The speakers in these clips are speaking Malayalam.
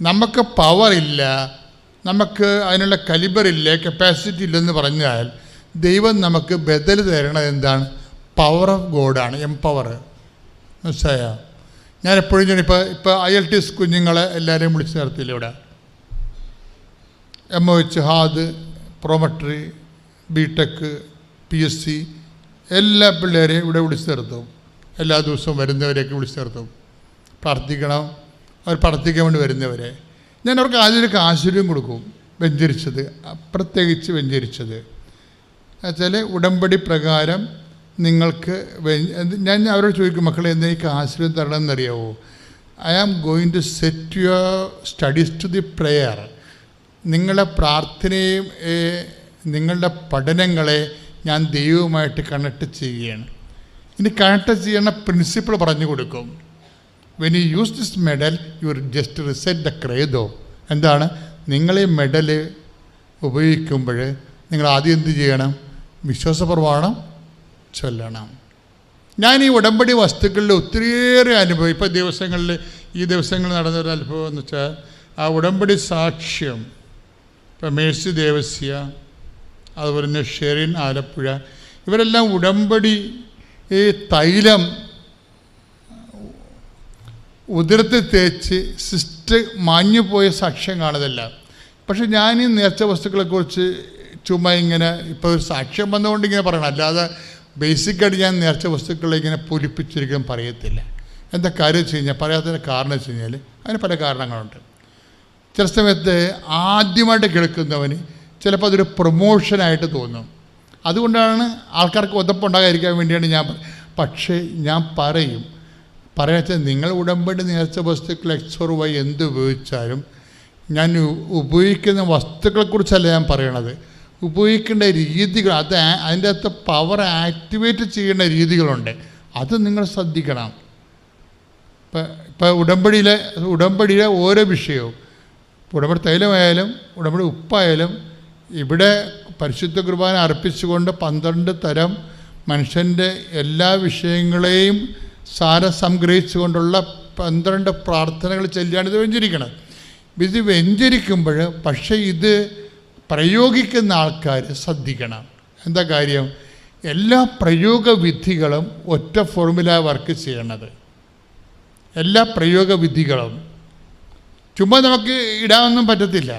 നമുക്ക് പവറില്ല, നമുക്ക് അതിനുള്ള കലിബറില്ല, കപ്പാസിറ്റി ഇല്ലെന്ന് പറഞ്ഞാൽ ദൈവം നമുക്ക് ബദൽ തരണത് എന്താണ്? പവർ ഓഫ് ഗോഡാണ്, എംപവർ. മനസ്സിലായോ? ഞാൻ എപ്പോഴും ഇപ്പോൾ IELTS കുഞ്ഞുങ്ങളെ എല്ലാവരെയും വിളിച്ച് നിർത്തിയില്ല ഇവിടെ. MOH, ഹാദ്, പ്രോമട്രി, BTech, PSC എല്ലാ പിള്ളേരെയും ഇവിടെ വിളിച്ച് നിർത്തും. എല്ലാ ദിവസവും വരുന്നവരെയൊക്കെ വിളിച്ച് നിർത്തും. പ്രാർത്ഥിക്കണം, അവർ പ്രാർത്ഥിക്കാൻ വേണ്ടി വരുന്നവരെ. ഞാൻ അവർക്ക് ആദ്യം ഒരു ആശീർവാദം കൊടുക്കും. വെഞ്ചരിച്ചത്, പ്രത്യേകിച്ച് വെഞ്ചരിച്ചത് എന്നുവെച്ചാൽ ഉടമ്പടി പ്രകാരം നിങ്ങൾക്ക് ഞാൻ അവരോട് ചോദിക്കും, മക്കളെ എന്തെനിക്ക് ആശീർവാദം തരണമെന്നറിയാവോ? I am going to set your studies to the prayer. നിങ്ങളുടെ പ്രാർത്ഥനയും നിങ്ങളുടെ പഠനങ്ങളെ ഞാൻ ദൈവവുമായിട്ട് കണക്ട് ചെയ്യുകയാണ്. ഇനി കണക്ട് ചെയ്യുന്ന പ്രിൻസിപ്പിൾ പറഞ്ഞു കൊടുക്കും. When you use this medal you just reset the credo. എന്താണ്? നിങ്ങൾ ഈ മെഡൽ ഉപയോഗിക്കുമ്പോൾ നിങ്ങൾ ആദ്യം എന്ത് ചെയ്യണം? വിശ്വാസപ്രമാണം ചൊല്ലണം. ഞാൻ ഈ ഉടമ്പടി വസ്തുക്കളിൽ ഒത്തിരിയേറെ അനുഭവം, ഇപ്പോൾ ഈ ദിവസങ്ങളിൽ നടന്നൊരു അനുഭവം എന്ന് വെച്ചാൽ ആ ഉടമ്പടി സാക്ഷ്യം. ഇപ്പോൾ മേഴ്സി ദേവസ്യ, അതുപോലെ തന്നെ ഷെറിൻ ആലപ്പുഴ, ഇവരെല്ലാം ഉടമ്പടി ഈ തൈലം ഉദരത്തിൽ തേച്ച് സിസ്റ്റ് മാഞ്ഞുപോയ സാക്ഷ്യം കാണുന്നില്ല. പക്ഷെ ഞാൻ ഈ നേർച്ച വസ്തുക്കളെക്കുറിച്ച് ചുമ്മാ ഇങ്ങനെ ഇപ്പോൾ ഒരു സാക്ഷ്യം വന്നുകൊണ്ട് ഇങ്ങനെ പറയണം, അല്ലാതെ ബേസിക്കായിട്ട് ഞാൻ നേർച്ച വസ്തുക്കളെ ഇങ്ങനെ പൊലിപ്പിച്ചൊരിക്കലും പറയത്തില്ല. എന്താ കാര്യം വെച്ച് കഴിഞ്ഞാൽ, പറയാത്തതിൻ്റെ കാരണം വെച്ച് കഴിഞ്ഞാൽ അതിന് പല കാരണങ്ങളുണ്ട്. ചില സമയത്ത് ആദ്യമായിട്ട് കേൾക്കുന്നവന് ചിലപ്പോൾ അതൊരു പ്രൊമോഷനായിട്ട് തോന്നും. അതുകൊണ്ടാണ് ആൾക്കാർക്ക് ഒതപ്പുണ്ടാകാതിരിക്കാൻ വേണ്ടിയാണ് പക്ഷേ ഞാൻ പറയാച്ചാൽ നിങ്ങൾ ഉടമ്പടി നേർച്ച വസ്തുക്കൾ XOR എന്ത് ഉപയോഗിച്ചാലും ഞാൻ ഉപയോഗിക്കുന്ന വസ്തുക്കളെക്കുറിച്ചല്ല ഞാൻ പറയണത്, ഉപയോഗിക്കേണ്ട രീതികൾ, അതിൻ്റെ അകത്ത് പവർ ആക്ടിവേറ്റ് ചെയ്യേണ്ട രീതികളുണ്ട്, അത് നിങ്ങൾ ശ്രദ്ധിക്കണം. ഇപ്പോൾ ഉടമ്പടിയിലെ ഓരോ വിഷയവും, ഉടമ്പടി തൈലമായാലും ഉടമ്പടി ഉപ്പായാലും, ഇവിടെ പരിശുദ്ധ കുർബാന അർപ്പിച്ചുകൊണ്ട് 12 തരം മനുഷ്യൻ്റെ എല്ലാ വിഷയങ്ങളെയും സാരസംഗ്രഹിച്ചുകൊണ്ടുള്ള 12 പ്രാർത്ഥനകൾ ചൊല്ലിയാണ് ഇത് വെഞ്ചരിക്കണം. ഇത് വെഞ്ചരിക്കുമ്പോൾ പക്ഷേ ഇത് പ്രയോഗിക്കുന്ന ആൾക്കാർ ശ്രദ്ധിക്കണം. എന്താ കാര്യം? എല്ലാ പ്രയോഗവിധികളും ഒറ്റ ഫോർമുല വർക്ക് ചെയ്യണത്. എല്ലാ പ്രയോഗവിധികളും ചുമ്മാ നമുക്ക് ഇടാനൊന്നും പറ്റത്തില്ല.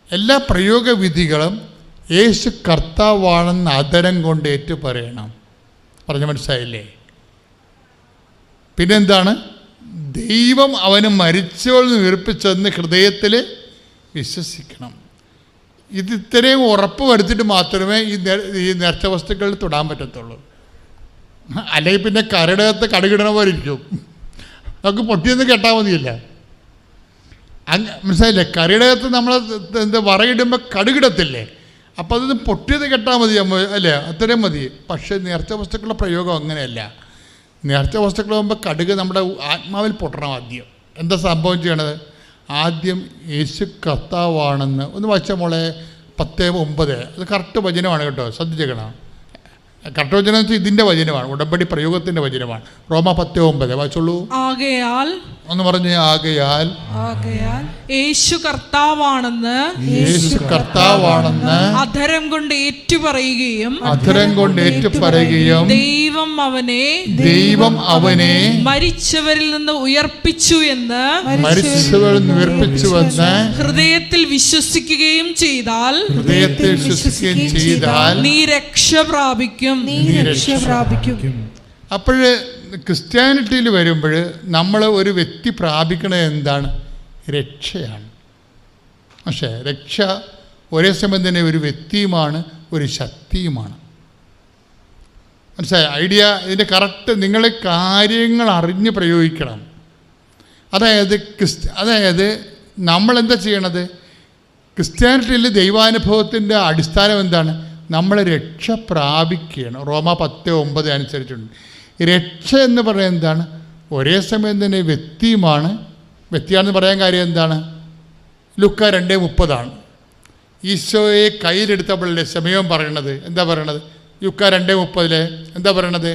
എല്ലാ പ്രയോഗവിധികളും യേശു കർത്താവാണെന്ന് അധരം കൊണ്ട് ഏറ്റു പറയണം. പറഞ്ഞ മനസ്സിലായില്ലേ? പിന്നെന്താണ്? ദൈവം അവന് മരിച്ചവൾ ഉയർപ്പിച്ചെന്ന് ഹൃദയത്തിൽ വിശ്വസിക്കണം. ഇത് ഇത്രയും ഉറപ്പ് വരുത്തിയിട്ട് മാത്രമേ ഈ നേർച്ച വസ്തുക്കളിൽ തൊടാൻ പറ്റത്തുള്ളൂ. അല്ലെങ്കിൽ പിന്നെ കരടകത്ത് കടുകിടണ പോലെ ഇരിക്കും. നമുക്ക് പൊട്ടിയൊന്നും കെട്ടാൽ മതിയില്ല. മനസ്സിലായില്ലേ? കരടകത്ത് നമ്മൾ വറയിടുമ്പോൾ കടുകിടത്തില്ലേ? അപ്പോൾ അതൊന്ന് പൊട്ടിയത് കെട്ടാൽ മതി അല്ലേ? അത്രയും മതി. പക്ഷേ നേർച്ച വസ്തുക്കളുടെ പ്രയോഗം അങ്ങനെയല്ല. നേർച്ച വസ്തുക്കളാകുമ്പോൾ കടുക് നമ്മുടെ ആത്മാവിൽ പൊട്ടണം. ആദ്യം എന്താ സംഭവം ചെയ്യണത്? ആദ്യം യേശു കർത്താവാണെന്ന് ഒന്ന് വായിച്ച മോളെ 10:9. അത് കറക്റ്റ് വചനമാണ് കേട്ടോ, ശ്രദ്ധിച്ചേക്കണം. കറക്റ്റ് വചനം വെച്ചാൽ ഇതിൻ്റെ വചനമാണ്, ഉടമ്പടി പ്രയോഗത്തിൻ്റെ വചനമാണ്. റോമ 10:9 വായിച്ചോളൂ. ആകയാൽ ഒന്ന് പറഞ്ഞ്, ആകയാൽ യേശു കർത്താവാണെന്ന് അധരം കൊണ്ട് ഏറ്റുപറയുകയും ദൈവം അവനെ മരിച്ചവരിൽ നിന്ന് ഉയർപ്പിച്ചുവെന്ന് ഹൃദയത്തിൽ വിശ്വസിക്കുകയും ചെയ്താൽ നീ രക്ഷ പ്രാപിക്കും. അപ്പോഴ് ക്രിസ്ത്യാനിറ്റിയിൽ വരുമ്പോൾ നമ്മൾ ഒരു വ്യക്തി പ്രാപിക്കണത് എന്താണ്? രക്ഷയാണ്. പക്ഷേ രക്ഷ ഒരേ സമയം തന്നെ ഒരു വ്യക്തിയുമാണ്, ഒരു ശക്തിയുമാണ്. മനസ്സിലായ ഐഡിയ? ഇതിൻ്റെ കറക്റ്റ് നിങ്ങൾ കാര്യങ്ങൾ അറിഞ്ഞ് പ്രയോഗിക്കണം. അതായത് നമ്മളെന്താ ചെയ്യണത്? ക്രിസ്ത്യാനിറ്റിയിൽ ദൈവാനുഭവത്തിൻ്റെ അടിസ്ഥാനം എന്താണ്? നമ്മൾ രക്ഷ പ്രാപിക്കുകയാണ്. റോമ 10:9 അനുസരിച്ചുണ്ട്. രക്ഷ എന്ന് പറയുന്നത് എന്താണ്? ഒരേ സമയം തന്നെ വ്യക്തിയാണെന്ന് പറയാൻ കാര്യം എന്താണ്? ലുക്ക 2:30 ഈശോയെ കയ്യിലെടുത്തപ്പോഴല്ലേ സമയം പറയണത്. എന്താ പറയണത്? ലുക്ക 2:30 എന്താ പറയണത്?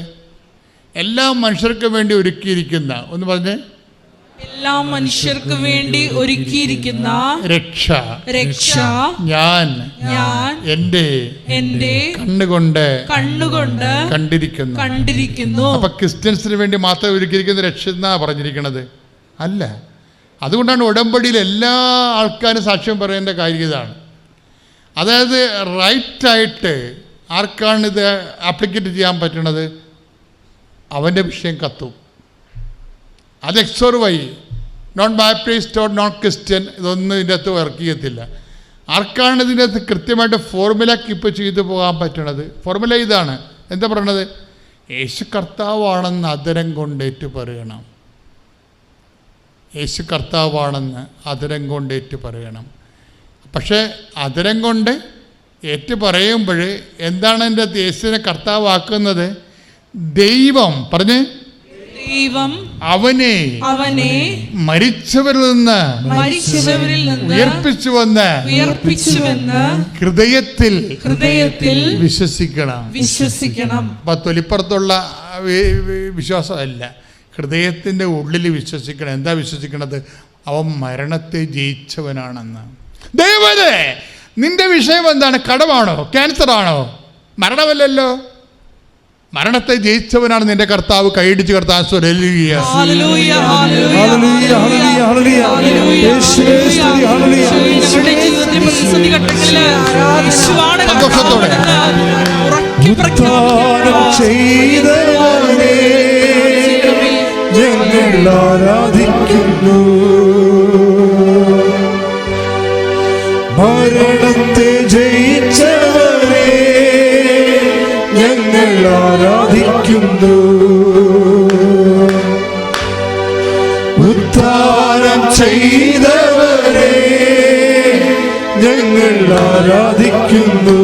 എല്ലാ മനുഷ്യർക്കും വേണ്ടി ഒരുക്കിയിരിക്കുന്ന, ഒന്ന് പറഞ്ഞേ, എല്ലാ മനുഷ്യർക്കും വേണ്ടി ഒരുക്കിയിരിക്കുന്ന രക്ഷ ഞാൻ എന്റെ കണ്ണുകൊണ്ട് കണ്ടിരിക്കുന്നു. അപ്പൊ ക്രിസ്ത്യൻസിന് വേണ്ടി മാത്രം ഒരുക്കിയിരിക്കുന്ന രക്ഷ എന്നാ പറഞ്ഞിരിക്കുന്നത് അല്ല. അതുകൊണ്ടാണ് ഉടമ്പടിയിൽ എല്ലാ ആൾക്കാരും സാക്ഷ്യം പറയേണ്ട കാര്യം ഇതാണ്. അതായത് റൈറ്റായിട്ട് ആർക്കാണ് ഇത് ആപ്ലിക്കേറ്റ് ചെയ്യാൻ പറ്റണത്? അവൻ്റെ വിഷയം കത്തും. അത് X or Y non Baptist or non Christian ഇതൊന്നും ഇതിൻ്റെ അകത്ത് വർക്ക് ചെയ്യത്തില്ല. ആർക്കാണ് ഇതിൻ്റെ അകത്ത് കൃത്യമായിട്ട് ഫോർമുല കീപ്പ് ചെയ്തു പോകാൻ പറ്റണത്? ഫോർമുല ഇതാണ്. എന്താ പറയണത്? യേശു കർത്താവാണെന്ന് അതരം കൊണ്ടേറ്റ് പറയണം. യേശു കർത്താവാണെന്ന് അതരം കൊണ്ടേറ്റ് പറയണം. പക്ഷേ അതരം കൊണ്ട് ഏറ്റു പറയുമ്പോൾ എന്താണ് എൻ്റെ അകത്ത് യേശുവിനെ കർത്താവാക്കുന്നത്? ദൈവം അവനെ മരിച്ചവരിൽ നിന്ന് ഉയർപ്പിച്ചുവെന്ന് ഹൃദയത്തിൽ വിശ്വസിക്കണം. അപ്പൊ തൊലിപ്പുറത്തുള്ള വിശ്വാസമല്ല, ഹൃദയത്തിൻ്റെ ഉള്ളിൽ വിശ്വസിക്കണം. എന്താ വിശ്വസിക്കണത്? അവൻ മരണത്തെ ജയിച്ചവനാണെന്ന്. ദൈവമേ, നിന്റെ വിഷയം എന്താണ്? കടമാണോ? ക്യാൻസറാണോ? മരണമല്ലല്ലോ. മരണത്തെ ജയിച്ചവനാണ് നിന്റെ കർത്താവ്. കൈയിടിച്ച് കർത്താവ് സന്തോഷത്തോടെ ഞങ്ങൾ ആരാധിക്കുന്നു. മരണത്തെ ജയിച്ചവരെ ഞങ്ങൾ ആരാധിക്കുന്നു. ഉദ്ധാരം ചെയ്തവരെ ഞങ്ങൾ ആരാധിക്കുന്നു.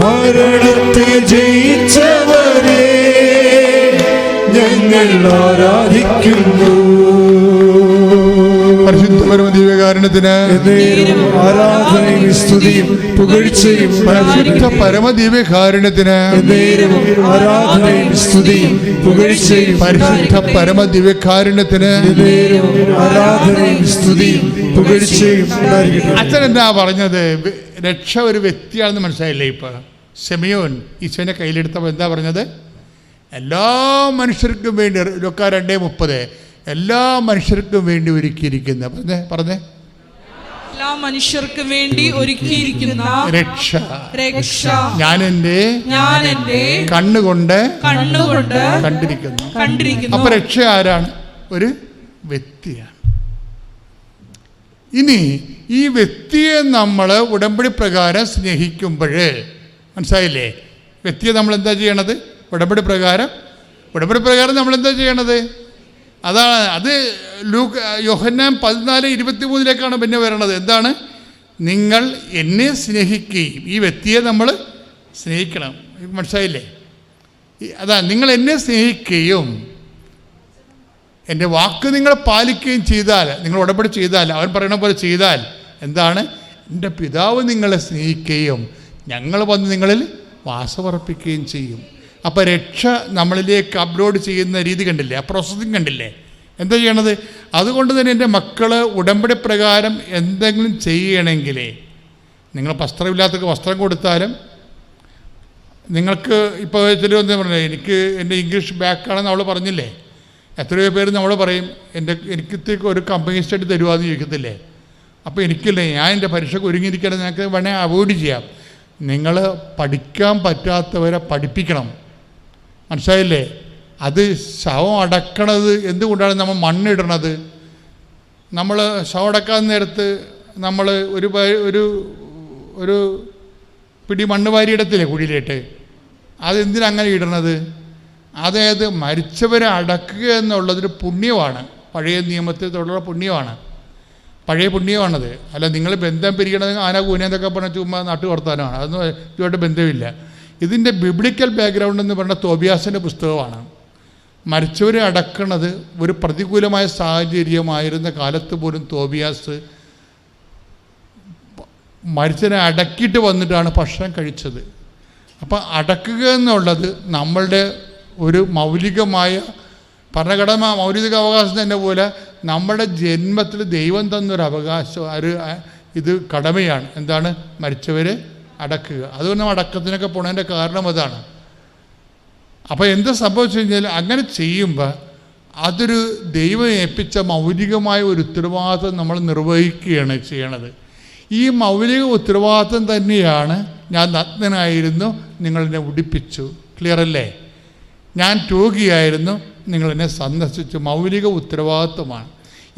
മരണത്തെ ജയിച്ചവരെ ഞങ്ങൾ ആരാധിക്കുന്നു. പരിശുദ്ധ പരമദിവ്യകാരുണ്യത്തിന് ആരാധനയും സ്തുതിയും പുകഴ്ചയും. പരിശുദ്ധ പരമദിവ്യകാരുണ്യത്തിന് ആരാധനയും സ്തുതിയും പുകഴ്ചയും. പരിശുദ്ധ പരമദിവ്യകാരുണ്യത്തിന് ആരാധനയും സ്തുതിയും പുകഴ്ചയും. അച്ഛൻ എന്താ പറഞ്ഞത്? രക്ഷ ഒരു വ്യക്തിയാണെന്ന് മനസ്സിലായില്ലേ? ഇപ്പൊ ശിമയോൻ ഈശോനെ കയ്യിലെടുത്തപ്പോൾ എന്താ പറഞ്ഞത്? എല്ലാ മനുഷ്യർക്കും വേണ്ടി. ലൂക്കാ 2:30 എല്ലാ മനുഷ്യർക്കും വേണ്ടി ഒരുക്കിയിരിക്കുന്ന പറഞ്ഞേ എല്ലാ മനുഷ്യർക്കും വേണ്ടി ഒരുക്കിയിരിക്കുന്ന രക്ഷ ഞാൻ എൻ്റെ കണ്ണുകൊണ്ട് കണ്ടിരിക്കുന്നു. അപ്പൊ രക്ഷ ആരാണ്? ഒരു വ്യക്തിയാണ്. ഇനി ഈ വ്യക്തിയെ നമ്മൾ ഉടമ്പടി പ്രകാരം സ്നേഹിക്കുമ്പോൾ, മനസ്സിലായില്ലേ? വ്യക്തിയെ നമ്മൾ എന്താ ചെയ്യണത്? ഉടമ്പടി പ്രകാരം നമ്മൾ എന്താ ചെയ്യണത്? അതാണ്. അത് യോഹന്നാൻ 14:23 പിന്നെ വരണത്. എന്താണ്? നിങ്ങൾ എന്നെ സ്നേഹിക്കുകയും. ഈ വ്യക്തിയെ നമ്മൾ സ്നേഹിക്കണം. മനസ്സിലായില്ലേ? അതാ, നിങ്ങൾ എന്നെ സ്നേഹിക്കുകയും എൻ്റെ വാക്ക് നിങ്ങൾ പാലിക്കുകയും ചെയ്താൽ, നിങ്ങൾ ഉടമ്പടി ചെയ്താൽ, അവൻ പറയുന്ന പോലെ ചെയ്താൽ എന്താണ്? എൻ്റെ പിതാവ് നിങ്ങളെ സ്നേഹിക്കുകയും ഞങ്ങൾ വന്ന് നിങ്ങളിൽ വാസമർപ്പിക്കുകയും ചെയ്യും. അപ്പോൾ രക്ഷ നമ്മളിലേക്ക് അപ്ലോഡ് ചെയ്യുന്ന രീതി കണ്ടില്ലേ? ആ പ്രോസസ്സിങ് കണ്ടില്ലേ? എന്താ ചെയ്യണത്? അതുകൊണ്ട് തന്നെ എൻ്റെ മക്കൾ ഉടമ്പടി പ്രകാരം എന്തെങ്കിലും ചെയ്യണമെങ്കിലേ, നിങ്ങൾ വസ്ത്രമില്ലാത്തവർക്ക് വസ്ത്രം കൊടുത്താലും, നിങ്ങൾക്ക് ഇപ്പോൾ ചിലവെന്ന് പറഞ്ഞാൽ എനിക്ക് എൻ്റെ ഇംഗ്ലീഷ് ബാക്കാണെന്ന് അവൾ പറഞ്ഞില്ലേ? എത്രയോ പേര് നമ്മൾ പറയും എനിക്ക് ഒരു കമ്പനി സ്റ്റഡി തരുവാന്ന് ചോദിക്കത്തില്ലേ? അപ്പോൾ എനിക്കില്ലേ, ഞാൻ എൻ്റെ പരീക്ഷയ്ക്ക് ഒരുങ്ങിയിരിക്കണം, നിങ്ങൾക്ക് വേണേൽ അവോയ്ഡ് ചെയ്യാം. നിങ്ങൾ പഠിക്കാൻ പറ്റാത്തവരെ പഠിപ്പിക്കണം. മനസ്സിലായില്ലേ? അത് ശവം അടക്കണത് എന്തുകൊണ്ടാണ് നമ്മൾ മണ്ണിടണത്? നമ്മൾ ശവം അടക്കാൻ നേരത്ത് നമ്മൾ ഒരു പിടി മണ്ണ് വാരിയിടത്തില്ലേ കുഴിയിലേട്ട്? അതെന്തിനങ്ങനെ ഇടണത്? അതായത് മരിച്ചവരെ അടക്കുക എന്നുള്ളതൊരു പുണ്യമാണ്. പഴയ നിയമത്തിലുള്ള പുണ്യമാണ്, പഴയ പുണ്യമാണത്. അല്ല നിങ്ങൾ ബന്ധം പിരിക്കണത് ആന കൂനെന്നൊക്കെ പറഞ്ഞാൽ ചുമ്മാ നാട്ടു വർത്താനമാണ്. അതൊന്നും ഇതുമായിട്ട് ബന്ധമില്ല. ഇതിൻ്റെ ബിബ്ലിക്കൽ ബാക്ക്ഗ്രൗണ്ട് എന്ന് പറഞ്ഞാൽ തോബിയാസിൻ്റെ പുസ്തകമാണ്. മരിച്ചവരെ അടക്കണത് ഒരു പ്രതികൂലമായ സാഹചര്യമായിരുന്ന കാലത്ത് പോലും തോബിയാസ് മരിച്ചവരെ അടക്കിയിട്ട് വന്നിട്ടാണ് ഭക്ഷണം കഴിച്ചത്. അപ്പം അടക്കുക എന്നുള്ളത് നമ്മളുടെ ഒരു മൗലികമായ ഭരണഘടന മൗലിക അവകാശം തന്നെ പോലെ നമ്മുടെ ജന്മത്തിൽ ദൈവം തന്നൊരു അവകാശം, ഇത് കടമയാണ്. എന്താണ്? മരിച്ചവരെ അടക്കുക. അതുകൊണ്ട് അടക്കത്തിനൊക്കെ പോണതിൻ്റെ കാരണം അതാണ്. അപ്പോൾ എന്ത് സംഭവിച്ചു കഴിഞ്ഞാൽ അങ്ങനെ ചെയ്യുമ്പോൾ അതൊരു ദൈവം ഏൽപ്പിച്ച മൗലികമായ ഒരു ഉത്തരവാദിത്വം നമ്മൾ നിർവഹിക്കുകയാണ് ചെയ്യണത്. ഈ മൗലിക ഉത്തരവാദിത്വം തന്നെയാണ് ഞാൻ നഗ്നനായിരുന്നു, നിങ്ങളെന്നെ ഉടുപ്പിച്ചു. ക്ലിയർ അല്ലേ? ഞാൻ രോഗിയായിരുന്നു, നിങ്ങളെന്നെ സന്ദർശിച്ചു. മൗലിക ഉത്തരവാദിത്വമാണ്.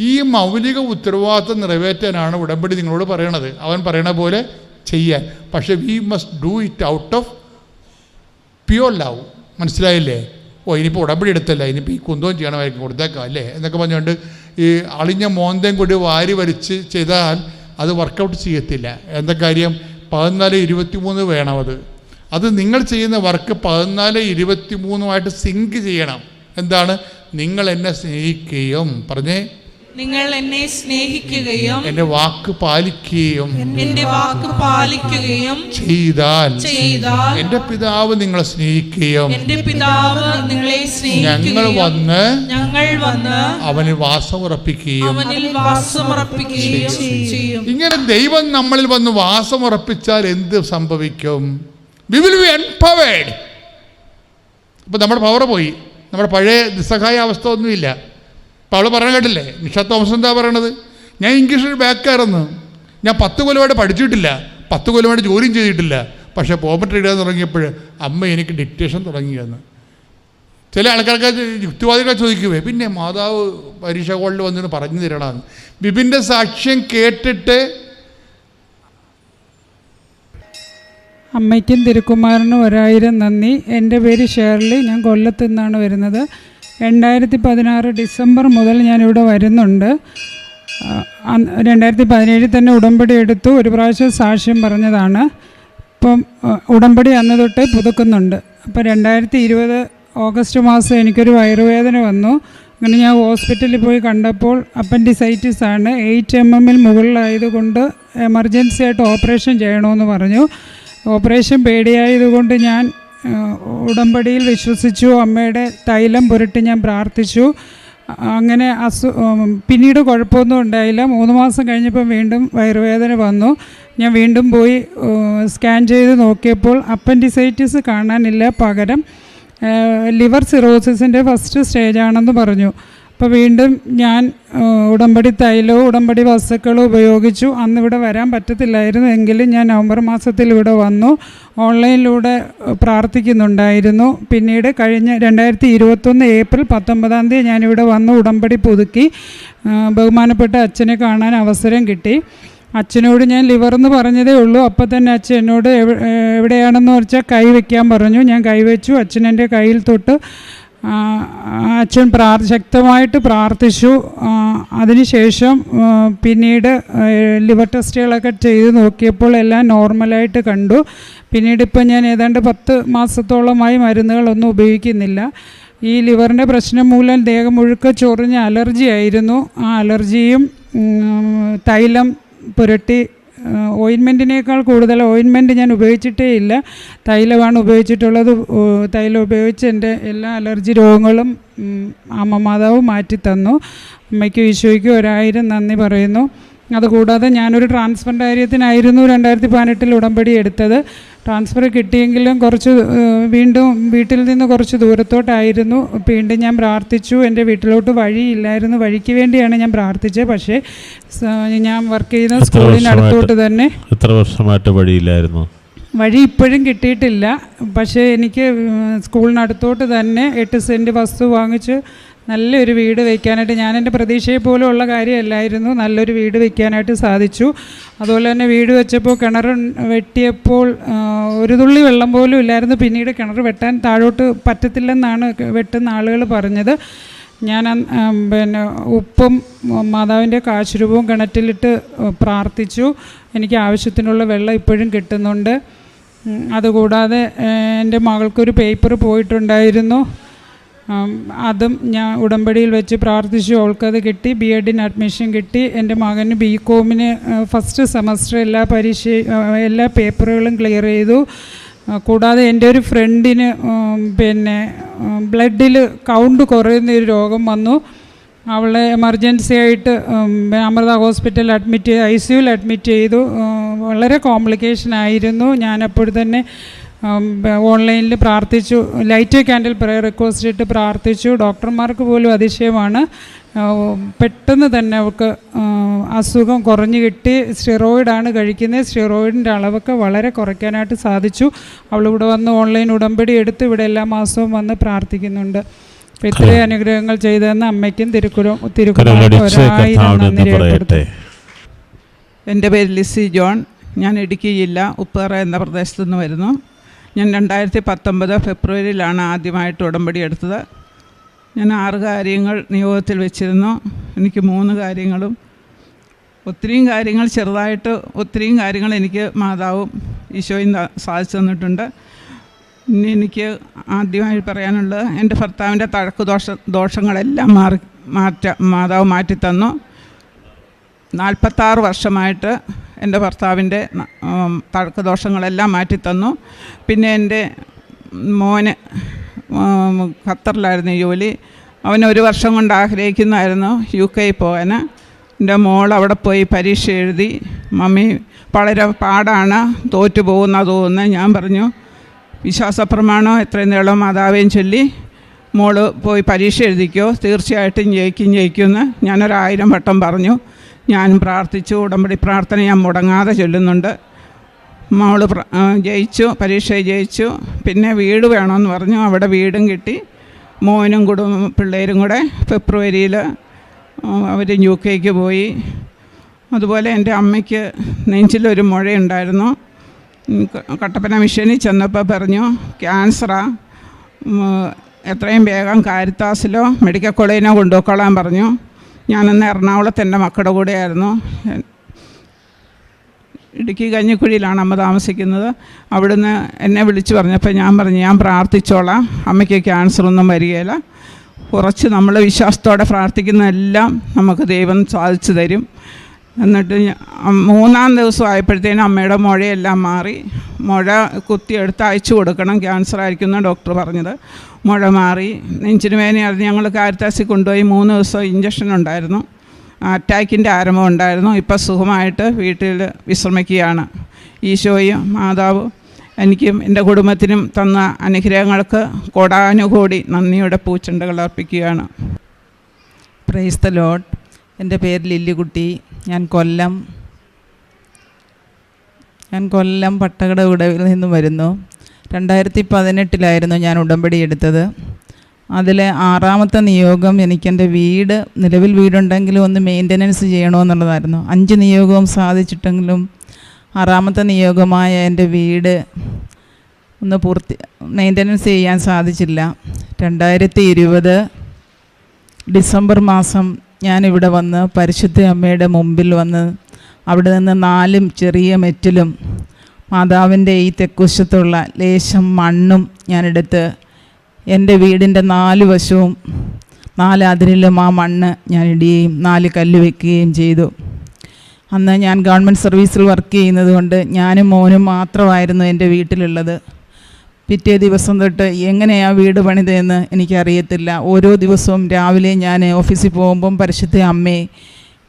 ഈ മൗലിക ഉത്തരവാദിത്വം നിറവേറ്റാനാണ് ഉടമ്പടി നിങ്ങളോട് പറയണത്. അവൻ പറയണ പോലെ ചെയ്യാൻ. പക്ഷേ we must do it out of pure love. മനസ്സിലായില്ലേ? ഇനിയിപ്പോൾ ഉടമ്പടി എടുത്തല്ല, ഇനിയിപ്പോൾ ഈ കുന്തവും ചെയ്യണമായിരിക്കും, കൊടുത്തേക്കാം അല്ലേ എന്നൊക്കെ പറഞ്ഞുകൊണ്ട് ഈ അളിഞ്ഞ മോന്തയും കൂടി വാരി വലിച്ച് ചെയ്താൽ അത് വർക്കൗട്ട് ചെയ്യത്തില്ല. എന്താ കാര്യം? 14-23 വേണം. അത് നിങ്ങൾ ചെയ്യുന്ന വർക്ക് 14-23 സിങ്ക് ചെയ്യണം. എന്താണ്? നിങ്ങൾ എന്നെ സ്നേഹിക്കുകയും, പറഞ്ഞേ, നിങ്ങൾ എന്നെ സ്നേഹിക്കുകയും എന്റെ വാക്ക് പാലിക്കുകയും ചെയ്താൽ എന്റെ പിതാവ് നിങ്ങളെ സ്നേഹിക്കുകയും ഞങ്ങൾ വന്ന് അവനിൽ വാസമുറപ്പിക്കുകയും ചെയ്യും. ഇങ്ങനെ ദൈവം നമ്മളിൽ വന്ന് വാസമുറപ്പിച്ചാൽ എന്ത് സംഭവിക്കും? We will be empowered. അപ്പോൾ നമ്മുടെ പവർ പോയി, നമ്മുടെ പഴയ നിസ്സഹായ അവസ്ഥ ഒന്നുമില്ല. അപ്പോൾ അവൾ പറഞ്ഞ കേട്ടില്ലേ, നിഷ തോമസ് എന്താ പറയണത്? ഞാൻ ഇംഗ്ലീഷിൽ ബാക്കായിരുന്നു, ഞാൻ 10 കൊല്ലമായിട്ട് പഠിച്ചിട്ടില്ല, 10 കൊല്ലമായിട്ട് ജോലിയും ചെയ്തിട്ടില്ല, പക്ഷേ പോമട്രി ഇടാൻ തുടങ്ങിയപ്പോൾ അമ്മ എനിക്ക് ഡിക്റ്റേഷൻ തുടങ്ങിയെന്ന്. ചില ആൾക്കാർക്ക് യുക്തിവാദികളെ ചോദിക്കുവേ, പിന്നെ മാതാവ് പരീക്ഷ ഹോളിൽ വന്നിട്ട് പറഞ്ഞു തരണമെന്ന്. ബിബിൻ്റെ സാക്ഷ്യം കേട്ടിട്ട് അമ്മയ്ക്കും തിരുക്കുമാരനും 1000 നന്ദി. എൻ്റെ പേര് ഷേർലി, ഞാൻ കൊല്ലത്തു നിന്നാണ് വരുന്നത്. 2016 ഡിസംബർ മുതൽ ഞാനിവിടെ വരുന്നുണ്ട്. 2017 തന്നെ ഉടമ്പടി എടുത്തു. ഒരു പ്രാവശ്യം സാക്ഷ്യം പറഞ്ഞതാണ്. ഇപ്പം ഉടമ്പടി അന്ന് തൊട്ട് പുതുക്കുന്നുണ്ട്. അപ്പോൾ 2020 ഓഗസ്റ്റ് മാസം എനിക്കൊരു വയറുവേദന വന്നു. അങ്ങനെ ഞാൻ ഹോസ്പിറ്റലിൽ പോയി കണ്ടപ്പോൾ അപ്പൻഡിസൈറ്റിസ് ആണ്, 8 mm മുകളിലായതുകൊണ്ട് എമർജൻസി ആയിട്ട് ഓപ്പറേഷൻ ചെയ്യണമെന്ന് പറഞ്ഞു. ഓപ്പറേഷൻ പേടിയായതുകൊണ്ട് ഞാൻ ഉടമ്പടിയിൽ വിശ്വസിച്ചു. അമ്മയുടെ തൈലം പുരട്ടി ഞാൻ പ്രാർത്ഥിച്ചു. അങ്ങനെ പിന്നീട് കുഴപ്പമൊന്നും ഉണ്ടായില്ല. 3 മാസം കഴിഞ്ഞപ്പോൾ വീണ്ടും വയറുവേദന വന്നു. ഞാൻ വീണ്ടും പോയി സ്കാൻ ചെയ്ത് നോക്കിയപ്പോൾ അപ്പൻഡിസൈറ്റിസ് കാണാനില്ല, പകരം ലിവർ സിറോസിസിൻ്റെ ഫസ്റ്റ് സ്റ്റേജാണെന്ന് പറഞ്ഞു. അപ്പോൾ വീണ്ടും ഞാൻ ഉടമ്പടി തൈലവും ഉടമ്പടി വസ്തുക്കളും ഉപയോഗിച്ചു. അന്നിവിടെ വരാൻ പറ്റത്തില്ലായിരുന്നു, എങ്കിലും ഞാൻ നവംബർ മാസത്തിൽ ഇവിടെ വന്നു. ഓൺലൈനിലൂടെ പ്രാർത്ഥിക്കുന്നുണ്ടായിരുന്നു. പിന്നീട് കഴിഞ്ഞ 2021 ഏപ്രിൽ 19 ഞാനിവിടെ വന്നു ഉടമ്പടി പുതുക്കി. ബഹുമാനപ്പെട്ട അച്ഛനെ കാണാൻ അവസരം കിട്ടി. അച്ഛനോട് ഞാൻ ലിവറെന്ന് പറഞ്ഞതേ ഉള്ളൂ. അപ്പോൾ തന്നെ അച്ഛൻ എന്നോട് എവിടെയാണെന്ന് വെച്ചാൽ കൈ വയ്ക്കാൻ പറഞ്ഞു. ഞാൻ കൈവച്ചു. അച്ഛൻ എൻ്റെ കയ്യിൽ തൊട്ട് അച്ഛൻ ശക്തമായിട്ട് പ്രാർത്ഥിച്ചു. അതിനുശേഷം പിന്നീട് ലിവർ ടെസ്റ്റുകളൊക്കെ ചെയ്ത് നോക്കിയപ്പോൾ എല്ലാം നോർമലായിട്ട് കണ്ടു. പിന്നീട് ഇപ്പം ഞാൻ ഏതാണ്ട് 10 മാസത്തോളമായി മരുന്നുകളൊന്നും ഉപയോഗിക്കുന്നില്ല. ഈ ലിവറിൻ്റെ പ്രശ്നം മൂലം ദേഹം മുഴുക്ക ചൊറിഞ്ഞ അലർജി ആയിരുന്നു. ആ അലർജിയും തൈലം പുരട്ടി, ഓയിൻമെൻറ്റിനേക്കാൾ കൂടുതൽ ഓയിൻമെൻറ്റ് ഞാൻ ഉപയോഗിച്ചിട്ടേ ഇല്ല, തൈലമാണ് ഉപയോഗിച്ചിട്ടുള്ളത്. തൈലം ഉപയോഗിച്ച് എൻ്റെ എല്ലാ അലർജി രോഗങ്ങളും അമ്മ മാതാവ് മാറ്റിത്തന്നു. അമ്മയ്ക്കും ഈശോയ്ക്കും 1000 നന്ദി പറയുന്നു. അതുകൂടാതെ ഞാനൊരു ട്രാൻസ്ഫറിൻ്റെ കാര്യത്തിനായിരുന്നു 2018 ഉടമ്പടി എടുത്തത്. ട്രാൻസ്ഫർ കിട്ടിയെങ്കിലും വീണ്ടും വീട്ടിൽ നിന്ന് കുറച്ച് ദൂരത്തോട്ടായിരുന്നു. വീണ്ടും ഞാൻ പ്രാർത്ഥിച്ചു. എൻ്റെ വീട്ടിലോട്ട് വഴിയില്ലായിരുന്നു. വഴിക്ക് വേണ്ടിയാണ് ഞാൻ പ്രാർത്ഥിച്ചത്. പക്ഷേ ഞാൻ വർക്ക് ചെയ്യുന്ന സ്കൂളിനടുത്തോട്ട് തന്നെ. എത്ര വർഷമായിട്ട് വഴിയില്ലായിരുന്നു? വഴി ഇപ്പോഴും കിട്ടിയിട്ടില്ല. പക്ഷേ എനിക്ക് സ്കൂളിനടുത്തോട്ട് തന്നെ 8 സെൻറ്റ് വസ്തു വാങ്ങിച്ച് നല്ലൊരു വീട് വയ്ക്കാനായിട്ട്, ഞാൻ എൻ്റെ പ്രതീക്ഷയെ പോലും ഉള്ള കാര്യമല്ലായിരുന്നു, നല്ലൊരു വീട് വയ്ക്കാനായിട്ട് സാധിച്ചു. അതുപോലെ തന്നെ വീട് വെച്ചപ്പോൾ കിണർ വെട്ടിയപ്പോൾ ഒരു തുള്ളി വെള്ളം പോലും ഇല്ലായിരുന്നു. പിന്നീട് കിണർ വെട്ടാൻ താഴോട്ട് പറ്റത്തില്ലെന്നാണ് വെട്ടുന്ന ആളുകൾ പറഞ്ഞത്. ഞാൻ ഉപ്പും മാതാവിൻ്റെ കാശുരൂപവും കിണറ്റിലിട്ട് പ്രാർത്ഥിച്ചു. എനിക്ക് ആവശ്യത്തിനുള്ള വെള്ളം ഇപ്പോഴും കിട്ടുന്നുണ്ട്. അതുകൂടാതെ എൻ്റെ മകൾക്കൊരു പേപ്പർ പോയിട്ടുണ്ടായിരുന്നു. അതും ഞാൻ ഉടമ്പടിയിൽ വെച്ച് പ്രാർത്ഥിച്ചു. അവൾക്കത് കിട്ടി. BEdന് അഡ്മിഷൻ കിട്ടി. എൻ്റെ മകന് BComന് ഫസ്റ്റ് സെമസ്റ്റർ എല്ലാ പേപ്പറുകളും ക്ലിയർ ചെയ്തു. കൂടാതെ എൻ്റെ ഒരു ഫ്രണ്ടിന് ബ്ലഡിൽ കൗണ്ട് കുറയുന്ന ഒരു രോഗം വന്നു. അവളെ എമർജൻസി ആയിട്ട് അമൃത ഹോസ്പിറ്റലിൽ ICUവിൽ അഡ്മിറ്റ് ചെയ്തു. വളരെ കോംപ്ലിക്കേഷൻ ആയിരുന്നു. ഞാനപ്പോൾ തന്നെ ഓൺലൈനിൽ പ്രാർത്ഥിച്ചു, ലൈറ്റ് ക്യാൻഡിൽ പ്രയർ റിക്വസ്റ്റ് ഇട്ട് പ്രാർത്ഥിച്ചു. ഡോക്ടർമാർക്ക് പോലും അതിശയമാണ്. പെട്ടെന്ന് തന്നെ അവൾക്ക് അസുഖം കുറഞ്ഞു കിട്ടി. സ്റ്റിറോയിഡാണ് കഴിക്കുന്നത്. സ്റ്റിറോയിഡിൻ്റെ അളവൊക്കെ വളരെ കുറയ്ക്കാനായിട്ട് സാധിച്ചു. അവളിവിടെ വന്ന് ഓൺലൈൻ ഉടമ്പടി എടുത്ത് ഇവിടെ എല്ലാ മാസവും വന്ന് പ്രാർത്ഥിക്കുന്നുണ്ട്. അപ്പോൾ ഇത്രയും അനുഗ്രഹങ്ങൾ ചെയ്തതെന്ന് അമ്മയ്ക്കും എൻ്റെ പേര് ലിസി ജോൺ. ഞാൻ ഇടുക്കി ജില്ല ഉപ്പേറ എന്ന പ്രദേശത്തു നിന്ന് വരുന്നു. ഞാൻ 2019 ഫെബ്രുവരിയിലാണ് ആദ്യമായിട്ട് ഉടമ്പടി എടുത്തത്. ഞാൻ 6 കാര്യങ്ങൾ നിയോഗത്തിൽ വെച്ചിരുന്നു. എനിക്ക് 3 കാര്യങ്ങളും ഒത്തിരിയും കാര്യങ്ങൾ ഒത്തിരിയും കാര്യങ്ങൾ എനിക്ക് മാതാവും ഈശോയും സാധിച്ചു തന്നിട്ടുണ്ട്. ഇനി എനിക്ക് ആദ്യമായി പറയാനുള്ളത്, എൻ്റെ ഭർത്താവിൻ്റെ തഴക്ക് ദോഷങ്ങളെല്ലാം മാതാവ് മാറ്റിത്തന്നു. 46 വർഷമായിട്ട് എൻ്റെ ഭർത്താവിൻ്റെ തഴക്ക് ദോഷങ്ങളെല്ലാം മാറ്റിത്തന്നു. പിന്നെ എൻ്റെ മോന് ഖത്തറിലായിരുന്നു ജോലി. അവൻ 1 വർഷം കൊണ്ട് ആഗ്രഹിക്കുന്നതായിരുന്നു UK പോകാൻ. എൻ്റെ മോൾ അവിടെ പോയി പരീക്ഷ എഴുതി. മമ്മി വളരെ പാടാണ്, തോറ്റു തോന്നുന്നത്. ഞാൻ പറഞ്ഞു, വിശ്വാസപ്രമാണം എത്രയും നീളം മാതാവേയും ചൊല്ലി മോള് പോയി പരീക്ഷ എഴുതിക്കോ, തീർച്ചയായിട്ടും ജയിക്കുമെന്ന് ഞാനൊരു 1000 വട്ടം പറഞ്ഞു. ഞാൻ പ്രാർത്ഥിച്ചു. ഉടമ്പടി പ്രാർത്ഥന ഞാൻ മുടങ്ങാതെ ചൊല്ലുന്നുണ്ട്. മോള് പരീക്ഷ ജയിച്ചു. പിന്നെ വീട് വേണമെന്ന് പറഞ്ഞു. അവിടെ വീടും കിട്ടി. മോനും പിള്ളേരും കൂടെ ഫെബ്രുവരിയിൽ അവർ UK പോയി. അതുപോലെ എൻ്റെ അമ്മയ്ക്ക് നെഞ്ചിലൊരു മുഴയുണ്ടായിരുന്നു. കട്ടപ്പന മിഷനിൽ ചെന്നപ്പോൾ പറഞ്ഞു ക്യാൻസറാ, എത്രയും വേഗം കാരിത്താസിലോ മെഡിക്കൽ കോളേജിനോ കൊണ്ടുപോയിക്കോളാൻ പറഞ്ഞു. ഞാനന്ന് എറണാകുളത്ത് എൻ്റെ മക്കളുടെ കൂടെയായിരുന്നു. ഇടുക്കി കഞ്ഞിക്കുഴിയിലാണ് അമ്മ താമസിക്കുന്നത്. അവിടുന്ന് എന്നെ വിളിച്ച് പറഞ്ഞപ്പോൾ ഞാൻ പറഞ്ഞു, ഞാൻ പ്രാർത്ഥിച്ചോളാം, അമ്മയ്ക്ക് ക്യാൻസറൊന്നും വരികയില്ല. കുറച്ച് നമ്മൾ വിശ്വാസത്തോടെ പ്രാർത്ഥിക്കുന്നതെല്ലാം നമുക്ക് ദൈവം സാധിച്ചു തരും. എന്നിട്ട് 3-ാം ദിവസം ആയപ്പോഴത്തേനും അമ്മയുടെ മുഴയെല്ലാം മാറി. മുഴ കുത്തിയെടുത്ത് അയച്ചു കൊടുക്കണം, ക്യാൻസർ ആയിരിക്കുന്ന ഡോക്ടർ പറഞ്ഞത്. മുഴ മാറി. നെഞ്ചിന് വേദനയായിരുന്നു. ഞങ്ങൾ കാരിത്താസിൽ കൊണ്ടുപോയി 3 ദിവസം ഇഞ്ചക്ഷൻ ഉണ്ടായിരുന്നു. അറ്റാക്കിൻ്റെ ആരംഭം ഉണ്ടായിരുന്നു. ഇപ്പോൾ സുഖമായിട്ട് വീട്ടിൽ വിശ്രമിക്കുകയാണ്. ഈശോയും മാതാവും എനിക്കും എൻ്റെ കുടുംബത്തിനും തന്ന അനുഗ്രഹങ്ങൾക്ക് കോടാനുകോടി നന്ദിയുടെ പൂച്ചെണ്ടുകൾ അർപ്പിക്കുകയാണ്. Praise the Lord. എൻ്റെ പേര് ലില്ലിക്കുട്ടി. ഞാൻ കൊല്ലം പട്ടകടവിടവിൽ നിന്നും വരുന്നു. 2018 ഞാൻ ഉടമ്പടി എടുത്തത്. അതിലെ 6ാമത്തെ നിയോഗം എനിക്കെൻ്റെ നിലവിൽ വീടുണ്ടെങ്കിലും ഒന്ന് മെയിൻ്റനൻസ് ചെയ്യണമെന്നുള്ളതായിരുന്നു. 5 നിയോഗവും സാധിച്ചിട്ടെങ്കിലും 6ാമത്തെ നിയോഗമായ എൻ്റെ വീട് ഒന്ന് മെയിൻ്റനൻസ് ചെയ്യാൻ സാധിച്ചില്ല. 2020 ഡിസംബർ മാസം ഞാനിവിടെ വന്ന് പരിശുദ്ധ അമ്മയുടെ മുമ്പിൽ വന്ന് അവിടെ നിന്ന് 4 ചെറിയ മെറ്റിലും മാതാവിൻ്റെ ഈ തെക്കുവശത്തുള്ള ലേശം മണ്ണും ഞാനെടുത്ത് എൻ്റെ വീടിൻ്റെ 4 വശവും 4 അതിരിലും ആ മണ്ണ് ഞാൻ ഇടുകയും 4 കല്ല് വയ്ക്കുകയും ചെയ്തു. അന്ന് ഞാൻ ഗവൺമെൻറ് സർവീസിൽ വർക്ക് ചെയ്യുന്നത് കൊണ്ട് ഞാനും മോനും മാത്രമായിരുന്നു എൻ്റെ വീട്ടിലുള്ളത്. പിറ്റേ ദിവസം തൊട്ട് എങ്ങനെയാണ് വീട് പണിതതെന്ന് എനിക്കറിയത്തില്ല. ഓരോ ദിവസവും രാവിലെ ഞാൻ ഓഫീസിൽ പോകുമ്പം പരിശുദ്ധ അമ്മയെ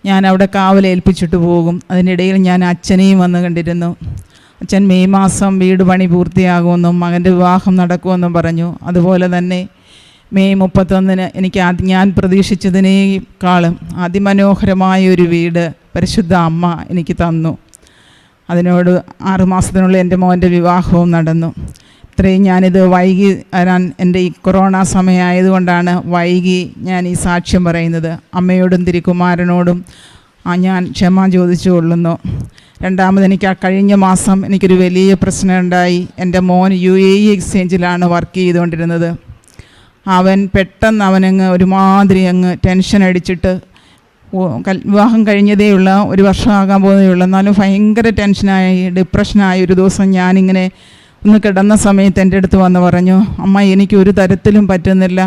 ഞാൻ അവിടെ കാവലേൽപ്പിച്ചിട്ട് പോകും. അതിനിടയിൽ ഞാൻ അച്ഛനെയും വന്ന് കണ്ടിരുന്നു. അച്ഛൻ മെയ് മാസം വീട് പണി പൂർത്തിയാകുമെന്നും മകൻ്റെ വിവാഹം നടക്കുമെന്നും പറഞ്ഞു. അതുപോലെ തന്നെ മെയ് 31 എനിക്ക് ഞാൻ പ്രതീക്ഷിച്ചതിനേക്കാളും അതിമനോഹരമായൊരു വീട് പരിശുദ്ധ അമ്മ എനിക്ക് തന്നു. അതിനോട് 6 മാസത്തിനുള്ളിൽ എൻ്റെ മോൻ്റെ വിവാഹവും നടന്നു. ഇത്രയും ഞാനിത് വൈകി വരാൻ എൻ്റെ ഈ കൊറോണ സമയമായതുകൊണ്ടാണ് വൈകി ഞാൻ ഈ സാക്ഷ്യം പറയുന്നത്. അമ്മയോടും തിരുക്കുമാരനോടും ഞാൻ ക്ഷമ ചോദിച്ചു കൊള്ളുന്നു. രണ്ടാമത് എനിക്ക് കഴിഞ്ഞ മാസം എനിക്കൊരു വലിയ പ്രശ്നമുണ്ടായി. എൻ്റെ മോൻ UAE എക്സ്ചേഞ്ചിലാണ് വർക്ക് ചെയ്തുകൊണ്ടിരുന്നത്. അവൻ പെട്ടെന്ന് ഒരുമാതിരി ടെൻഷൻ അടിച്ചിട്ട് വിവാഹം കഴിഞ്ഞതേയുള്ള 1 വർഷമാകാൻ പോകുന്നതേയുള്ളൂ. എന്നാലും ഭയങ്കര ടെൻഷനായി ഡിപ്രഷനായി. ഒരു ദിവസം ഞാനിങ്ങനെ ഒന്ന് കിടന്ന സമയത്ത് എൻ്റെ അടുത്ത് വന്ന് പറഞ്ഞു, അമ്മ എനിക്ക് ഒരു തരത്തിലും പറ്റുന്നില്ല,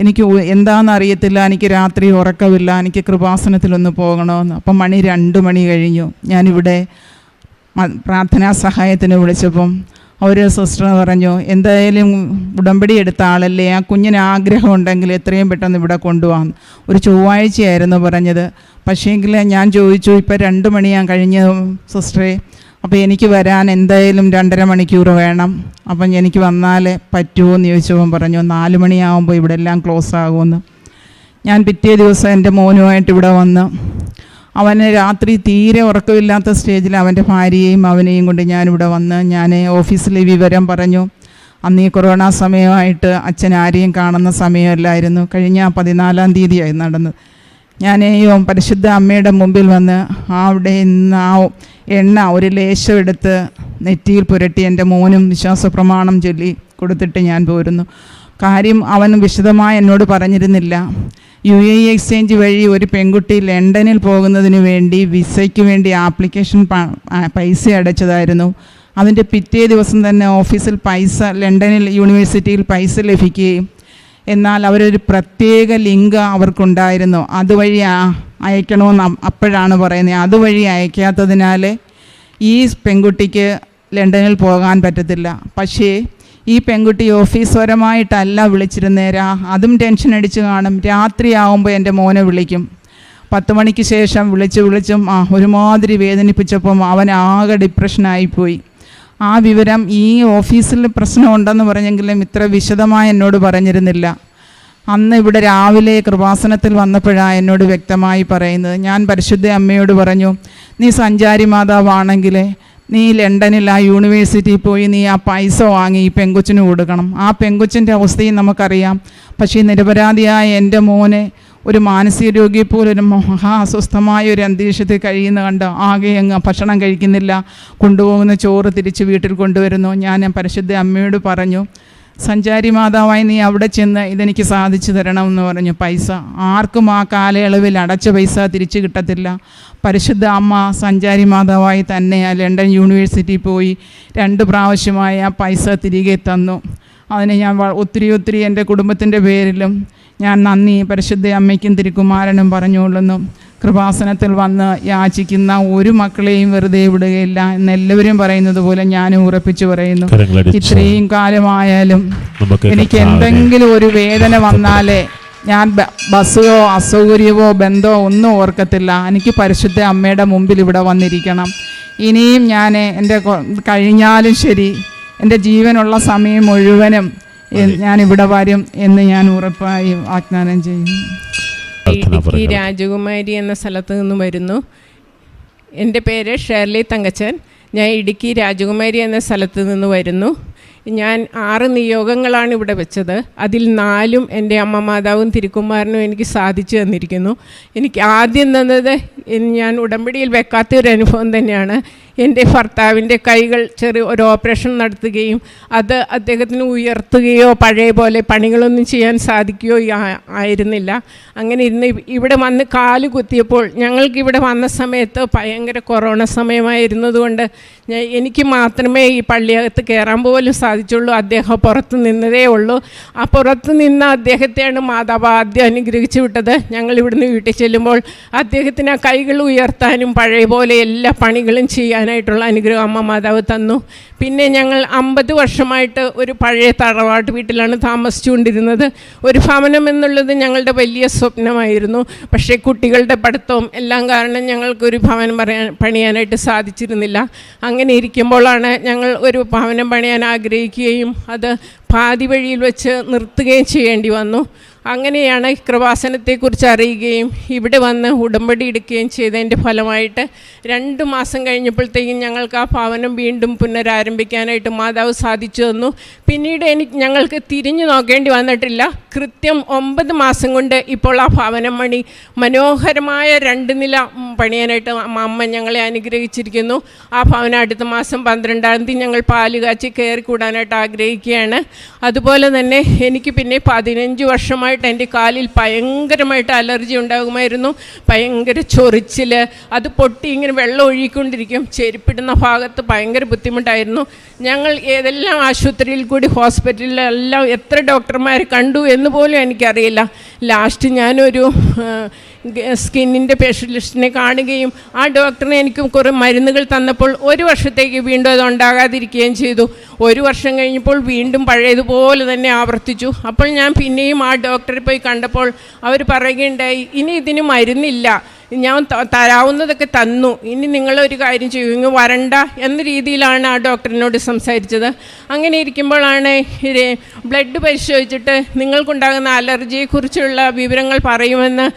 എനിക്ക് എന്താണെന്ന് അറിയത്തില്ല, എനിക്ക് രാത്രി ഉറക്കമില്ല, എനിക്ക് കൃപാസനത്തിലൊന്ന് പോകണമെന്ന്. അപ്പം 2 മണി കഴിഞ്ഞു. ഞാനിവിടെ പ്രാർത്ഥനാ സഹായത്തിന് വിളിച്ചപ്പം ഒരു സിസ്റ്റർ പറഞ്ഞു, എന്തായാലും ഉടമ്പടി എടുത്ത ആളല്ലേ, ആ കുഞ്ഞിന് ആഗ്രഹം ഉണ്ടെങ്കിൽ എത്രയും പെട്ടെന്ന് ഇവിടെ കൊണ്ടുപോകാം. ഒരു ചൊവ്വാഴ്ചയായിരുന്നു പറഞ്ഞത്. പക്ഷേങ്കിൽ ഞാൻ ചോദിച്ചു, ഇപ്പോൾ 2 മണിയാ കഴിഞ്ഞ സിസ്റ്ററെ, അപ്പോൾ എനിക്ക് വരാൻ എന്തായാലും 2.5 മണിക്കൂർ വേണം, അപ്പം എനിക്ക് വന്നാലേ പറ്റുമോ എന്ന് ചോദിച്ചപ്പോൾ പറഞ്ഞു 4 മണിയാകുമ്പോൾ ഇവിടെ എല്ലാം ക്ലോസ് ആകുമെന്ന്. ഞാൻ പിറ്റേ ദിവസം എൻ്റെ മോനുമായിട്ട് ഇവിടെ വന്ന്, അവന് രാത്രി തീരെ ഉറക്കമില്ലാത്ത സ്റ്റേജിൽ അവൻ്റെ ഭാര്യയെയും അവനെയും കൊണ്ട് ഞാനിവിടെ വന്ന് ഞാൻ ഓഫീസിൽ വിവരം പറഞ്ഞു. അന്ന് ഈ കൊറോണ സമയമായിട്ട് അച്ഛൻ ആരെയും കാണുന്ന സമയമല്ലായിരുന്നു. കഴിഞ്ഞ 14-ാം തീയതിയായി നടന്നത്. ഞാൻ ഈ പരിശുദ്ധ അമ്മയുടെ മുമ്പിൽ വന്ന് അവിടെ നിന്ന് ആ എണ്ണ ഒരു ലേശം എടുത്ത് നെറ്റിയിൽ പുരട്ടി എൻ്റെ മോനും വിശ്വാസ പ്രമാണം ചൊല്ലി കൊടുത്തിട്ട് ഞാൻ പോരുന്നു. കാര്യം അവൻ വിശദമായി എന്നോട് പറഞ്ഞിരുന്നില്ല. UAE എക്സ്ചേഞ്ച് വഴി ഒരു പെൺകുട്ടി ലണ്ടനിൽ പോകുന്നതിന് വേണ്ടി വിസയ്ക്ക് വേണ്ടി ആപ്ലിക്കേഷൻ പൈസ അടച്ചതായിരുന്നു. അതിൻ്റെ പിറ്റേ ദിവസം തന്നെ ഓഫീസിൽ പൈസ, ലണ്ടനിൽ യൂണിവേഴ്സിറ്റിയിൽ പൈസ ലഭിക്കുകയും, എന്നാൽ അവരൊരു പ്രത്യേക ലിങ്ക് അവർക്കുണ്ടായിരുന്നു, അതുവഴി അയക്കണമെന്ന് അപ്പോഴാണ് പറയുന്നത്. അതുവഴി അയക്കാത്തതിനാൽ ഈ പെൺകുട്ടിക്ക് ലണ്ടനിൽ പോകാൻ പറ്റത്തില്ല. പക്ഷേ ഈ പെൺകുട്ടി ഓഫീസ്പരമായിട്ടല്ല വിളിച്ചിരുന്നേരാ, അതും ടെൻഷൻ അടിച്ച് കാണും. രാത്രിയാവുമ്പോൾ എൻ്റെ മോനെ വിളിക്കും. 10 മണിക്ക് ശേഷം വിളിച്ചും ഒരുമാതിരി വേദനിപ്പിച്ചപ്പം അവൻ ആകെ ഡിപ്രഷനായിപ്പോയി. ആ വിവരം ഈ ഓഫീസിൽ പ്രശ്നമുണ്ടെന്ന് പറഞ്ഞെങ്കിലും ഇത്ര വിശദമായി എന്നോട് പറഞ്ഞിരുന്നില്ല. അന്ന് ഇവിടെ രാവിലെ കൃപാസനത്തിൽ വന്നപ്പോഴാണ് എന്നോട് വ്യക്തമായി പറയുന്നത്. ഞാൻ പരിശുദ്ധ അമ്മയോട് പറഞ്ഞു, നീ സഞ്ചാരി മാതാവാണെങ്കിൽ നീ ലണ്ടനിൽ ആ യൂണിവേഴ്സിറ്റിയിൽ പോയി നീ ആ പൈസ വാങ്ങി ഈ പെങ്കൊച്ചിന് കൊടുക്കണം. ആ പെങ്കൊച്ചിൻ്റെ അവസ്ഥയും നമുക്കറിയാം. പക്ഷേ നിരപരാധിയായ എൻ്റെ മോനെ ഒരു മാനസിക രോഗിയെപ്പോലെ ഒരു മഹാ അസ്വസ്ഥമായ ഒരു അന്തരീക്ഷത്തിൽ കഴിയുന്ന കണ്ട് ആകെ അങ്ങ് ഭക്ഷണം കഴിക്കുന്നില്ല, കൊണ്ടുപോകുന്ന ചോറ് തിരിച്ച് വീട്ടിൽ കൊണ്ടുവരുന്നു. ഞാൻ പരിശുദ്ധ അമ്മയോട് പറഞ്ഞു, സഞ്ചാരി മാതാവായി നീ അവിടെ ചെന്ന് ഇതെനിക്ക് സാധിച്ചു തരണമെന്ന് പറഞ്ഞു. പൈസ ആർക്കും ആ കാലയളവിൽ അടച്ച പൈസ തിരിച്ചു കിട്ടത്തില്ല. പരിശുദ്ധ അമ്മ സഞ്ചാരി മാതാവായി തന്നെ ആ ലണ്ടൻ യൂണിവേഴ്സിറ്റിയിൽ പോയി 2 പ്രാവശ്യമായി ആ പൈസ തിരികെ തന്നു. അതിന് ഞാൻ ഒത്തിരി എൻ്റെ കുടുംബത്തിൻ്റെ പേരിലും ഞാൻ നന്ദി പരിശുദ്ധ അമ്മയ്ക്കും തിരുക്കുമാരനും പറഞ്ഞുകൊള്ളുന്നു. കൃപാസനത്തിൽ വന്ന് യാചിക്കുന്ന ഒരു മക്കളെയും വെറുതെ വിടുകയില്ല എന്നെല്ലാവരും പറയുന്നത് പോലെ ഞാനും ഉറപ്പിച്ചു പറയുന്നു. ഇത്രയും കാലമായാലും എനിക്ക് എന്തെങ്കിലും ഒരു വേദന വന്നാലേ ഞാൻ ബസ്സോ അസൗകര്യമോ ബന്ധമോ ഒന്നും ഓർക്കത്തില്ല. എനിക്ക് പരിശുദ്ധ അമ്മയുടെ മുമ്പിൽ ഇവിടെ വന്നിരിക്കണം. ഇനിയും ഞാൻ എൻ്റെ കഴിഞ്ഞാലും ശരി എൻ്റെ ജീവനുള്ള സമയം മുഴുവനും ഞാൻ ഇവിടെ വരും എന്ന് ഞാൻ ഉറപ്പായി വാഗ്ദാനം ചെയ്യുന്നു. ഇടുക്കി രാജകുമാരി എന്ന സ്ഥലത്ത് നിന്ന് വരുന്നു. എൻ്റെ പേര് ഷേർലി തങ്കച്ചൻ. ഞാൻ ഇടുക്കി രാജകുമാരി എന്ന സ്ഥലത്ത് നിന്ന് വരുന്നു. ഞാൻ 6 നിയോഗങ്ങളാണ് ഇവിടെ വെച്ചത്. അതിൽ 4ഉം എൻ്റെ അമ്മ മാതാവും തിരുക്കുമാരനും എനിക്ക് സാധിച്ചു തന്നിരിക്കുന്നു. എനിക്ക് ആദ്യം തന്നത് ഞാൻ ഉടമ്പടിയിൽ വെക്കാത്തൊരു അനുഭവം തന്നെയാണ്. എൻ്റെ ഭർത്താവിൻ്റെ കൈകൾ ഒരു ഓപ്പറേഷൻ നടത്തുകയും അത് അദ്ദേഹത്തിന് ഉയർത്തുകയോ പഴയ പോലെ പണികളൊന്നും ചെയ്യാൻ സാധിക്കുകയോ ആയിരുന്നില്ല. അങ്ങനെ ഇവിടെ വന്ന് കാല് കുത്തിയപ്പോൾ ഞങ്ങൾക്കിവിടെ വന്ന സമയത്ത് ഭയങ്കര കൊറോണ സമയമായിരുന്നതുകൊണ്ട് എനിക്ക് മാത്രമേ ഈ പള്ളിയകത്ത് കയറാൻ പോലും സാധിച്ചുള്ളൂ. അദ്ദേഹം പുറത്ത് നിന്നതേ ഉള്ളൂ. ആ പുറത്ത് നിന്ന അദ്ദേഹത്തെയാണ് മാതാവ് ആദ്യം അനുഗ്രഹിച്ചു വിട്ടത്. ഞങ്ങളിവിടുന്ന് വീട്ടിൽ ചെല്ലുമ്പോൾ അദ്ദേഹത്തിന് ആ കൈകൾ ഉയർത്താനും പഴയ പോലെ എല്ലാ പണികളും ചെയ്യാനായിട്ടുള്ള അനുഗ്രഹം അമ്മ മാതാവ് തന്നു. പിന്നെ ഞങ്ങൾ 50 വർഷമായിട്ട് ഒരു പഴയ തറവാട്ട് വീട്ടിലാണ് താമസിച്ചുകൊണ്ടിരുന്നത്. ഒരു ഭവനം എന്നുള്ളത് ഞങ്ങളുടെ വലിയ സ്വപ്നമായിരുന്നു. പക്ഷേ കുട്ടികളുടെ പഠിത്തവും എല്ലാം കാരണം ഞങ്ങൾക്കൊരു ഭവനം പണിയാനായിട്ട് സാധിച്ചിരുന്നില്ല. അങ്ങനെ ഇരിക്കുമ്പോഴാണ് ഞങ്ങൾ ഒരു ഭവനം പണിയാൻ ആഗ്രഹിക്കുകയും അത് പാതി വഴിയിൽ വെച്ച് നിർത്തുകയും ചെയ്യേണ്ടി വന്നു. അങ്ങനെയാണ് കൃപാസനത്തെക്കുറിച്ച് അറിയുകയും ഇവിടെ വന്ന് ഉടമ്പടി എടുക്കുകയും ചെയ്തതിൻ്റെ ഫലമായിട്ട് 2 മാസം കഴിഞ്ഞപ്പോഴത്തേക്കും ഞങ്ങൾക്ക് ആ ഭവനം വീണ്ടും പുനരാരംഭിക്കാനായിട്ട് മാതാവ് സാധിച്ചു തന്നു. പിന്നീട് ഞങ്ങൾക്ക് തിരിഞ്ഞു നോക്കേണ്ടി വന്നിട്ടില്ല. കൃത്യം 9 മാസം കൊണ്ട് ഇപ്പോൾ ആ ഭവനം പണി മനോഹരമായ 2 നില പണിയാനായിട്ട് അമ്മ ഞങ്ങളെ അനുഗ്രഹിച്ചിരിക്കുന്നു. ആ ഭവനം അടുത്ത മാസം 12-ാം തീയതി ഞങ്ങൾ പാല് കാച്ചി കയറി കൂടാനായിട്ട് ആഗ്രഹിക്കുകയാണ്. അതുപോലെ തന്നെ എനിക്ക് പിന്നെ 15 വർഷമായിട്ട് എൻ്റെ കാലിൽ ഭയങ്കരമായിട്ട് അലർജി ഉണ്ടാകുമായിരുന്നു. ഭയങ്കര ചൊറിച്ചിൽ, അത് പൊട്ടി ഇങ്ങനെ വെള്ളം ഒഴുകിക്കൊണ്ടിരിക്കും. ചെരുപ്പിടുന്ന ഭാഗത്ത് ഭയങ്കര ബുദ്ധിമുട്ടായിരുന്നു. ഞങ്ങൾ ഏതെല്ലാം ആശുപത്രിയിൽ കൂടി ഹോസ്പിറ്റലിലെല്ലാം എത്ര ഡോക്ടർമാരെ കണ്ടു എന്ന് പോലും എനിക്കറിയില്ല. ലാസ്റ്റ് ഞാനൊരു സ്കിന്നിൻ്റെ സ്പെഷ്യലിസ്റ്റിനെ കാണുകയും ആ ഡോക്ടറിന് എനിക്ക് കുറേ മരുന്നുകൾ തന്നപ്പോൾ 1 വർഷത്തേക്ക് വീണ്ടും അത് ഉണ്ടാകാതിരിക്കുകയും ചെയ്തു. 1 വർഷം കഴിഞ്ഞപ്പോൾ വീണ്ടും പഴയതുപോലെ തന്നെ ആവർത്തിച്ചു. അപ്പോൾ ഞാൻ പിന്നെയും ആ ഡോക്ടറെ പോയി കണ്ടപ്പോൾ അവർ പറയുകയുണ്ടായി, ഇനി ഇതിന് മരുന്നില്ല, ഞാൻ തരാവുന്നതൊക്കെ തന്നു, ഇനി നിങ്ങളൊരു കാര്യം ചെയ്യൂ, ഇങ്ങ് വരണ്ട എന്ന രീതിയിലാണ് ആ ഡോക്ടറിനോട് സംസാരിച്ചത്. അങ്ങനെ ഇരിക്കുമ്പോഴാണ് ബ്ലഡ് പരിശോധിച്ചിട്ട് നിങ്ങൾക്കുണ്ടാകുന്ന അലർജിയെക്കുറിച്ചുള്ള വിവരങ്ങൾ പറയുമെന്ന്